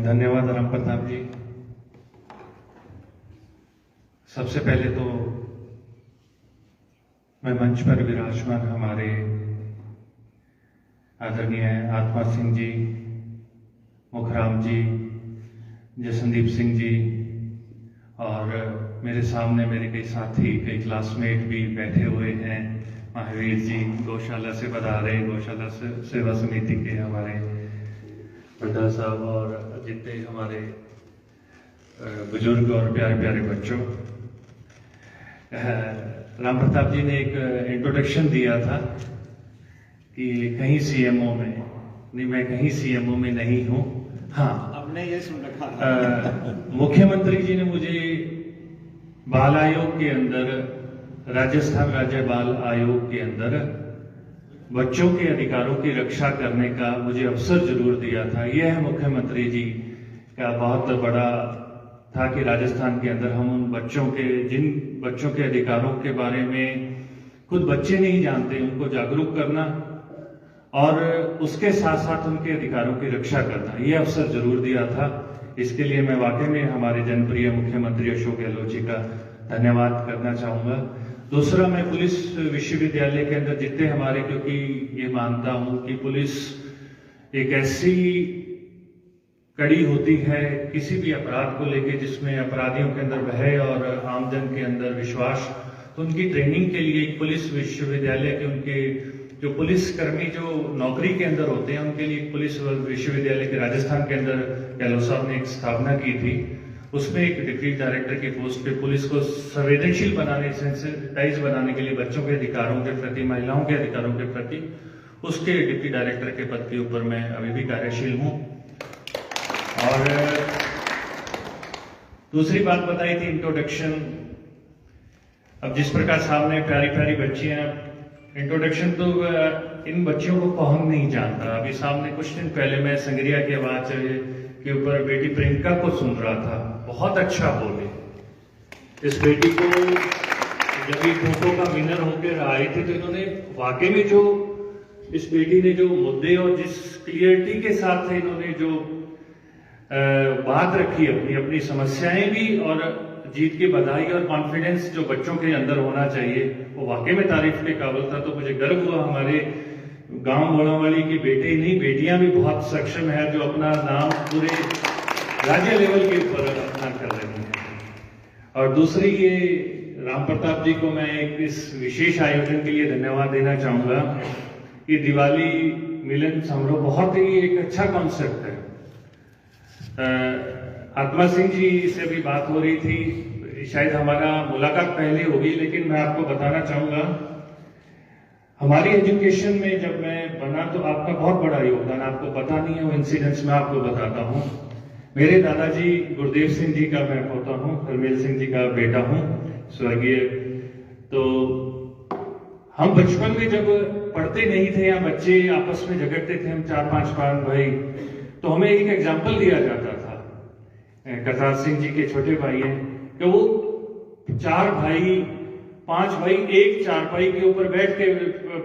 धन्यवाद राम प्रताप जी। सबसे पहले तो मैं मंच पर विराजमान हमारे आदरणीय आत्मा सिंह जी, मुखराम जी, जसनदीप सिंह जी और मेरे सामने मेरे कई साथी, कई क्लासमेट भी बैठे हुए हैं। महावीर जी गौशाला से पधारे, गौशाला सेवा समिति के हमारे बड्डा साहब और जितने हमारे बुजुर्ग और प्यारे प्यारे बच्चों। राम प्रताप जी ने एक इंट्रोडक्शन दिया था कि कहीं सीएमओ में नहीं, मैं कहीं सीएमओ में नहीं हूँ। हाँ, हमने ये सुन रखा। मुख्यमंत्री जी ने मुझे बाल आयोग के अंदर, राजस्थान राज्य बाल आयोग के अंदर बच्चों के अधिकारों की रक्षा करने का मुझे अवसर जरूर दिया था। यह मुख्यमंत्री जी का बहुत बड़ा था कि राजस्थान के अंदर हम उन बच्चों के, जिन बच्चों के अधिकारों के बारे में खुद बच्चे नहीं जानते, उनको जागरूक करना और उसके साथ साथ उनके अधिकारों की रक्षा करना, यह अवसर जरूर दिया था। इसके लिए मैं वाकई में हमारे जनप्रिय मुख्यमंत्री अशोक गहलोत जी का धन्यवाद करना चाहूंगा। दूसरा, मैं पुलिस विश्वविद्यालय के अंदर जितने हमारे, क्योंकि ये मानता हूं कि पुलिस एक ऐसी कड़ी होती है किसी भी अपराध को लेकर जिसमें अपराधियों के अंदर भय और आमजन के अंदर विश्वास, तो उनकी ट्रेनिंग के लिए एक पुलिस विश्वविद्यालय के, उनके जो पुलिसकर्मी जो नौकरी के अंदर होते हैं उनके लिए पुलिस विश्वविद्यालय के राजस्थान के अंदर गहलोत साहब ने एक स्थापना की थी। उसमें एक डिप्टी डायरेक्टर की पोस्ट पे पुलिस को संवेदनशील बनाने, सेंसिटाइज बनाने के लिए बच्चों के अधिकारों के प्रति, महिलाओं के अधिकारों के प्रति, उसके डिप्टी डायरेक्टर के पद के ऊपर मैं अभी भी कार्यशील हूं। और दूसरी बात बताई थी इंट्रोडक्शन। अब जिस प्रकार सामने प्यारी प्यारी बच्चियां, इंट्रोडक्शन तो इन बच्चियों को कौन नहीं जानता। अभी सामने कुछ दिन पहले मैं संग्रिया की आवाज के ऊपर बेटी प्रियंका को सुन रहा था, बहुत अच्छा बोले। इस बेटी को जब ये खो का विनर होकर आए थे तो इन्होंने वाकई में जो इस बेटी ने जो मुद्दे और जिस क्लियरिटी के साथ इन्होंने जो बात रखी, अपनी अपनी समस्याएं भी और जीत की बधाई और कॉन्फिडेंस जो बच्चों के अंदर होना चाहिए, वो वाकई में तारीफ के काबिल था। तो मुझे गर्व हुआ हमारे गांव मोड़ावाली की बेटे ही नहीं, बेटियां भी बहुत सक्षम है जो अपना नाम पूरे राज्य लेवल के ऊपर अपना कर रही हैं। और दूसरी, ये राम प्रताप जी को मैं इस विशेष आयोजन के लिए धन्यवाद देना चाहूंगा। ये दिवाली मिलन समारोह बहुत ही एक अच्छा कॉन्सेप्ट है। आत्मा सिंह जी से भी बात हो रही थी, शायद हमारा मुलाकात पहले होगी, लेकिन मैं आपको बताना चाहूंगा हमारी एजुकेशन में जब मैं बना तो आपका बहुत बड़ा योगदान, आपको पता नहीं है वो इंसिडेंट्स मैं आपको बताता हूँ। मेरे दादाजी गुरुदेव सिंह जी का मैं पोता हूँ, हरमेल सिंह जी का बेटा हूँ स्वर्गीय। तो हम बचपन में जब पढ़ते नहीं थे या बच्चे आपस में झगड़ते थे, हम 4-5 भाई, तो हमें एक एग्जाम्पल दिया जाता था। करतार सिंह जी के छोटे भाई हैं कि वो 4 भाई 5 भाई एक चारपाई के ऊपर बैठ के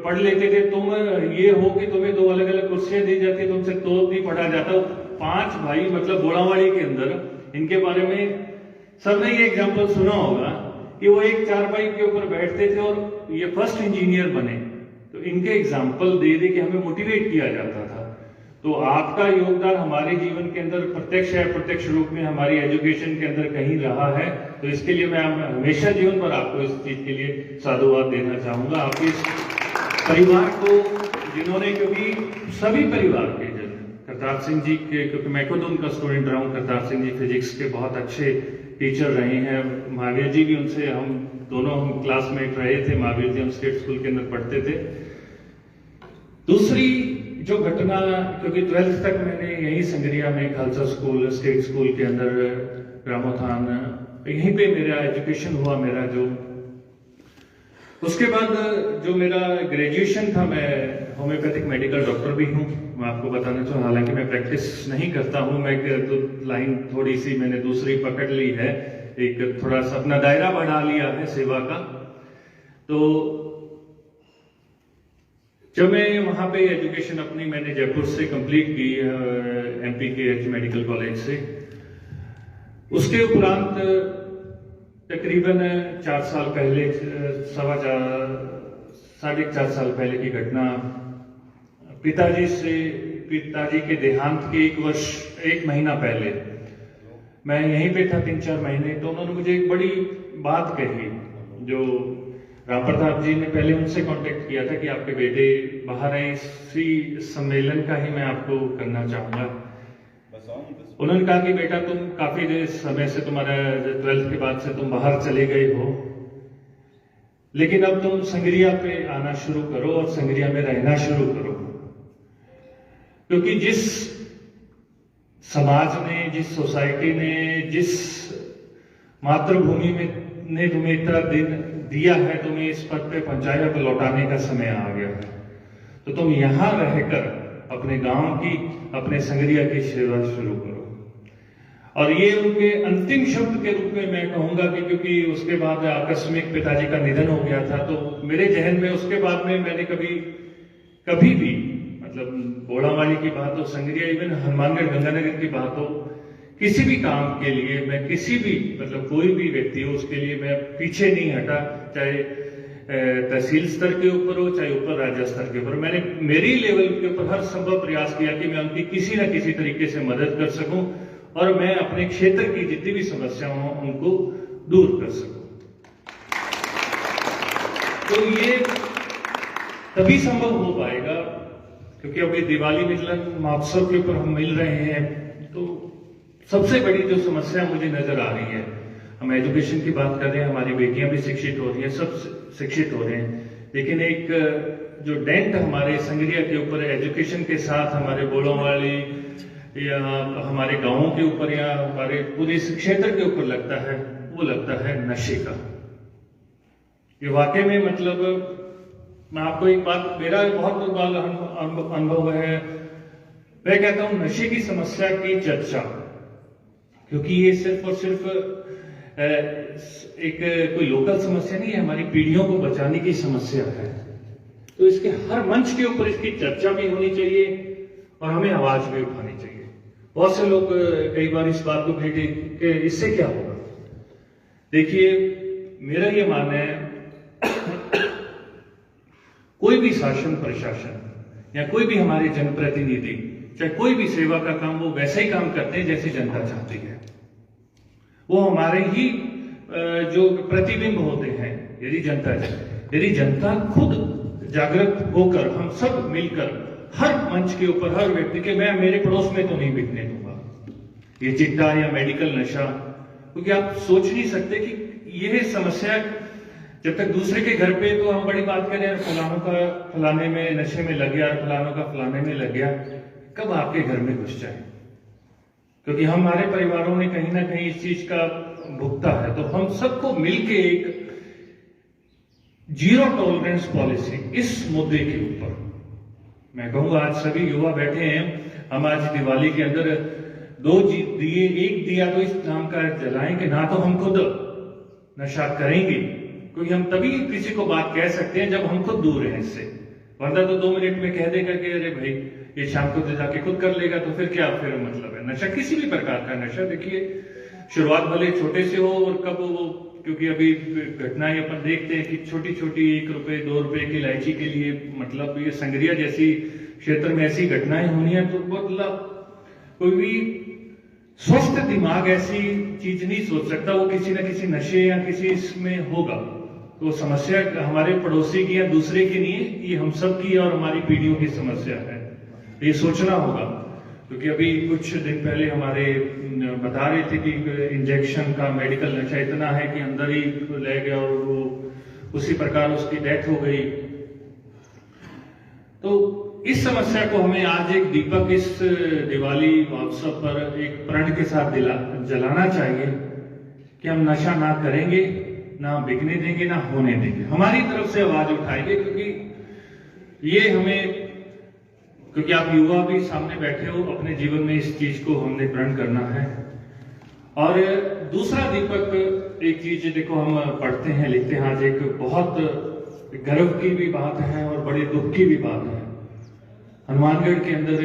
पढ़ लेते थे। तुम ये हो कि तुम्हें 2 अलग अलग कुर्सियां दी जाती, तुमसे तो नहीं पढ़ा जाता। 5 भाई मतलब गोड़ावाड़ी के अंदर, इनके बारे में सबने ये एग्जाम्पल सुना होगा कि वो एक चारपाई के ऊपर बैठते थे और ये फर्स्ट इंजीनियर बने। तो इनके एग्जाम्पल दे दे के हमें मोटिवेट किया जाता था। तो आपका योगदान हमारे जीवन के अंदर प्रत्यक्ष या अप्रत्यक्ष रूप में हमारी एजुकेशन के अंदर कहीं रहा है। तो इसके लिए मैं हमेशा जीवन पर आपको इस चीज के लिए साधुवाद देना चाहूंगा। आपके इस परिवार को जिन्होंने, क्योंकि सभी परिवार के जन करतार सिंह जी के, क्योंकि मैं खुद उनका स्टूडेंट रहा हूँ, करतार सिंह जी फिजिक्स के बहुत अच्छे टीचर रहे हैं। महावीर जी भी उनसे, हम दोनों हम क्लासमेट रहे थे। महावीर जी हम स्टेट स्कूल के अंदर पढ़ते थे। दूसरी जो घटना, क्योंकि 12th तक मैंने यही संग्रिया में खालसा स्कूल, स्टेट स्कूल के अंदर ग्रामोत्थान, यहीं पे मेरा एजुकेशन हुआ मेरा जो। उसके बाद जो मेरा ग्रेजुएशन था, मैं होम्योपैथिक मेडिकल डॉक्टर भी हूँ। मैं आपको बताना चाहूँ, हालांकि मैं प्रैक्टिस नहीं करता हूँ, मैं तो लाइन थोड़ी सी मैंने दूसरी पकड़ ली है, एक थोड़ा सा अपना दायरा बढ़ा लिया है सेवा का। तो जब मैं वहाँ पे एजुकेशन अपनी मैंने जयपुर से कंप्लीट की, MPKH मेडिकल कॉलेज से, उसके उपरांत तकरीबन 4 साल पहले, 4.5 साल पहले की घटना, पिताजी के देहांत के 1 महीना पहले मैं यहीं पे था 3-4 महीने। तो उन्होंने मुझे एक बड़ी बात कही, जो राम प्रताप जी ने पहले उनसे कांटेक्ट किया था कि आपके बेटे बाहर हैं, इसी सम्मेलन का ही मैं आपको करना चाहूंगा। उन्होंने कहा कि बेटा तुम काफी देर समय से, तुम्हारा 12th के बाद से तुम बाहर चले गए हो, लेकिन अब तुम संगरिया पे आना शुरू करो और संगरिया में रहना शुरू करो, क्योंकि जिस समाज ने, जिस सोसाइटी ने, जिस मातृभूमि में ने तुम्हें इतना दिन दिया है, तुम्हें इस पद पे पहुंचाया, अब लौटाने का समय आ गया है। तो तुम यहां रहकर अपने गांव की, अपने संगरिया की सेवा शुरू करो। और ये उनके अंतिम शब्द के रूप में मैं कहूंगा कि क्योंकि उसके बाद आकस्मिक पिताजी का निधन हो गया था, तो मेरे जहन में उसके बाद में मैंने कभी भी, मतलब बोड़ावाली की बात हो, संगरिया, इवन हनुमानगढ़ गंगानगर की बात हो, किसी भी काम के लिए मैं, किसी भी, मतलब कोई भी व्यक्ति हो, उसके लिए मैं पीछे नहीं हटा, चाहे तहसील स्तर के ऊपर हो, चाहे ऊपर राज्य स्तर के ऊपर। मैंने मेरी लेवल के ऊपर हर संभव प्रयास किया कि मैं उनकी किसी न किसी तरीके से मदद कर सकूं और मैं अपने क्षेत्र की जितनी भी समस्याएं हों उनको दूर कर सकूं। तो ये तभी संभव हो पाएगा क्योंकि अभी दिवाली मिलन महोत्सव के ऊपर हम मिल रहे हैं। तो सबसे बड़ी जो समस्या मुझे नजर आ रही है, हम एजुकेशन की बात कर रहे हैं, हमारी बेटियां भी शिक्षित हो रही हैं, सब शिक्षित हो रहे हैं, लेकिन एक जो डेंट हमारे संगरिया के ऊपर एजुकेशन के साथ हमारे बोड़ोवाली या हमारे गांवों के ऊपर या हमारे पूरे इस क्षेत्र के ऊपर लगता है, वो लगता है नशे का। ये वाकई में, मतलब मैं आपको एक बात, मेरा बहुत बार अनुभव है, मैं कहता हूं नशे की समस्या की चर्चा, क्योंकि ये सिर्फ और सिर्फ एक कोई लोकल समस्या नहीं है, हमारी पीढ़ियों को बचाने की समस्या है। तो इसके हर मंच के ऊपर इसकी चर्चा भी होनी चाहिए और हमें आवाज भी उठानी चाहिए। बहुत से लोग कई बार इस बात को कहते हैं कि इससे क्या होगा। देखिए, मेरा ये मानना है, कोई भी शासन प्रशासन या कोई भी हमारे जनप्रतिनिधि, चाहे कोई भी सेवा का काम, वो वैसे ही काम करते हैं जैसे जनता चाहती है। वो हमारे ही जो प्रतिबिंब होते हैं। यदि जनता खुद जागृत होकर, हम सब मिलकर हर मंच के ऊपर हर व्यक्ति के, मैं मेरे पड़ोस में तो नहीं बिकने दूंगा ये चिट्टा या मेडिकल नशा, क्योंकि आप सोच नहीं सकते कि यह समस्या जब तक दूसरे के घर पे, तो हम बड़ी बात करें यार फलानों का फलाने में नशे में लग गया, फलानों का फलाने में लग गया, कब आपके घर में घुस जाए, क्योंकि हमारे परिवारों ने कहीं ना कहीं इस चीज का भुगता है। तो हम सबको मिलके एक जीरो टॉलरेंस पॉलिसी इस मुद्दे के ऊपर, मैं कहूंगा आज सभी युवा बैठे हैं, हम आज दिवाली के अंदर 2 दिए, 1 दिया तो इस नाम का जलाएं कि ना तो हम खुद नशा करेंगे, क्योंकि हम तभी किसी को बात कह सकते हैं जब हम खुद दूर हैं इससे, वरना तो 2 मिनट में कह देगा कि अरे भाई ये शाम को तो जाके खुद कर लेगा, तो फिर क्या फिर मतलब है। नशा किसी भी प्रकार का नशा, देखिए शुरुआत भले छोटे से हो और कब वो, क्योंकि अभी घटनाएं अपन देखते हैं कि छोटी छोटी 1 रुपए 2 रुपए की इलायची के लिए, मतलब ये संगरिया जैसी क्षेत्र में ऐसी घटनाएं होनी है, तो मतलब कोई भी स्वस्थ दिमाग ऐसी चीज नहीं सोच सकता, वो किसी न किसी नशे या किसी इसमें होगा। तो समस्या हमारे पड़ोसी की या दूसरे की नहीं है, ये हम सब की और हमारी पीढ़ियों की समस्या है, ये सोचना होगा। क्योंकि अभी कुछ दिन पहले हमारे बता रहे थे कि इंजेक्शन का मेडिकल नशा इतना है कि अंदर ही ले गया और वो उसी प्रकार उसकी डेथ हो गई। तो इस समस्या को हमें आज एक दीपक इस दिवाली महोत्सव पर एक प्रण के साथ जलाना चाहिए कि हम नशा ना करेंगे, ना बिकने देंगे, ना होने देंगे, हमारी तरफ से आवाज उठाएंगे, क्योंकि ये हमें, क्योंकि आप युवा भी सामने बैठे हो, अपने जीवन में इस चीज को हमने प्रण करना है। और दूसरा दीपक, एक चीज देखो हम पढ़ते हैं, लिखते हैं, आज एक बहुत गर्व की भी बात है और बड़े दुख की भी बात है। हनुमानगढ़ के अंदर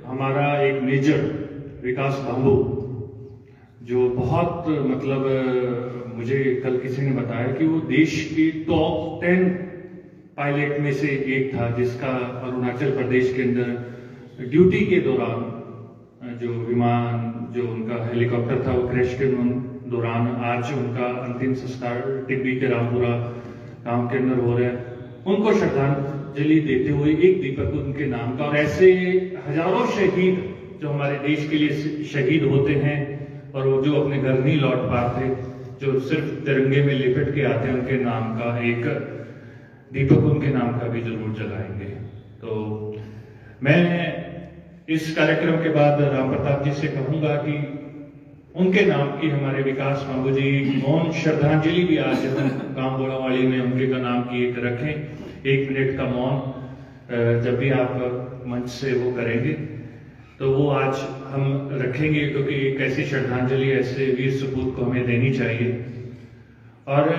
हमारा एक मेजर विकास भांबू, जो बहुत मतलब मुझे कल किसी ने बताया कि वो देश की टॉप 10 पायलट में से एक था, जिसका अरुणाचल प्रदेश के अंदर ड्यूटी के दौरान जो विमान, जो उनका हेलीकॉप्टर था, वो क्रैश के दौरान आज उनका अंतिम संस्कार टिब्बी के रामपुरा गांव के अंदर हो रहा है। उनको श्रद्धांजलि देते हुए एक दीपक उनके नाम का, और ऐसे हजारों शहीद जो हमारे देश के लिए शहीद होते हैं और वो जो अपने घर नहीं लौट पाते, जो सिर्फ तिरंगे में लिपट के आते हैं, उनके नाम का एक दीपक उनके नाम का भी जरूर जलाएंगे। तो मैं इस कार्यक्रम के बाद राम प्रताप जी से कहूंगा कि उनके नाम की हमारे विकास भांबू जी मौन श्रद्धांजलि भी आज हम गांव बोड़ावाली में उनके का नाम की एक रखें। 1 मिनट का मौन जब भी आप मंच से वो करेंगे तो वो आज हम रखेंगे, क्योंकि एक ऐसी श्रद्धांजलि ऐसे वीर सपूत को हमें देनी चाहिए। और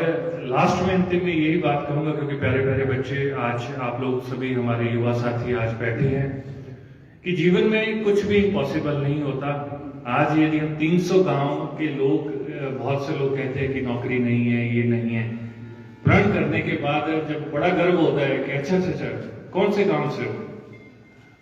लास्ट में अंतिम में यही बात कहूंगा, क्योंकि प्यारे प्यारे बच्चे आज आप लोग सभी हमारे युवा साथी आज बैठे हैं, कि जीवन में कुछ भी पॉसिबल नहीं होता। आज यदि हम 300 गांव के लोग, बहुत से लोग कहते हैं कि नौकरी नहीं है, ये नहीं है, प्रण करने के बाद जब बड़ा गर्व होता है कि अच्छा कौन से गांव से हो,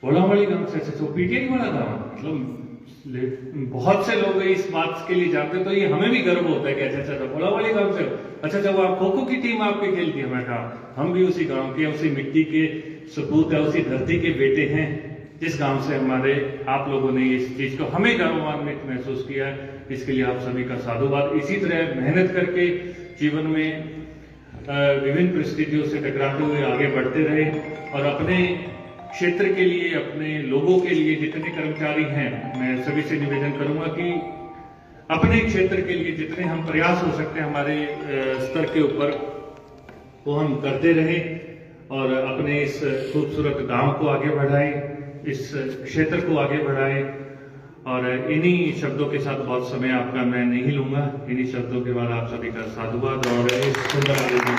बोड़ावाली गांव से, अच्छा पीटीआई वाला गांव, मतलब बहुत से लोग इस बात के लिए जाते, तो ये हमें भी गर्व होता है कि अच्छा बोड़ावाली गांव से हो, अच्छा वो आप खो खो की टीम आपकी खेलती है। मैं कहा हम भी उसी गांव के, उसी मिट्टी के सपूत है, उसी धरती के बेटे हैं, जिस गांव से हमारे आप लोगों ने इस चीज को हमें गौरवान्वित महसूस किया है। इसके लिए आप सभी का साधुवाद। इसी तरह मेहनत करके जीवन में विभिन्न परिस्थितियों से टकराते हुए आगे बढ़ते रहे, और अपने क्षेत्र के लिए, अपने लोगों के लिए जितने कर्मचारी हैं, मैं सभी से निवेदन करूंगा कि अपने क्षेत्र के लिए जितने हम प्रयास हो सकते हैं हमारे स्तर के ऊपर, वो हम करते रहे और अपने इस खूबसूरत गांव को आगे बढ़ाएं, इस क्षेत्र को आगे बढ़ाएं। और इन्हीं शब्दों के साथ बहुत समय आपका मैं नहीं लूंगा। इन्हीं शब्दों के बाद आप सभी का साधुवाद और इस सुंदर आयोजन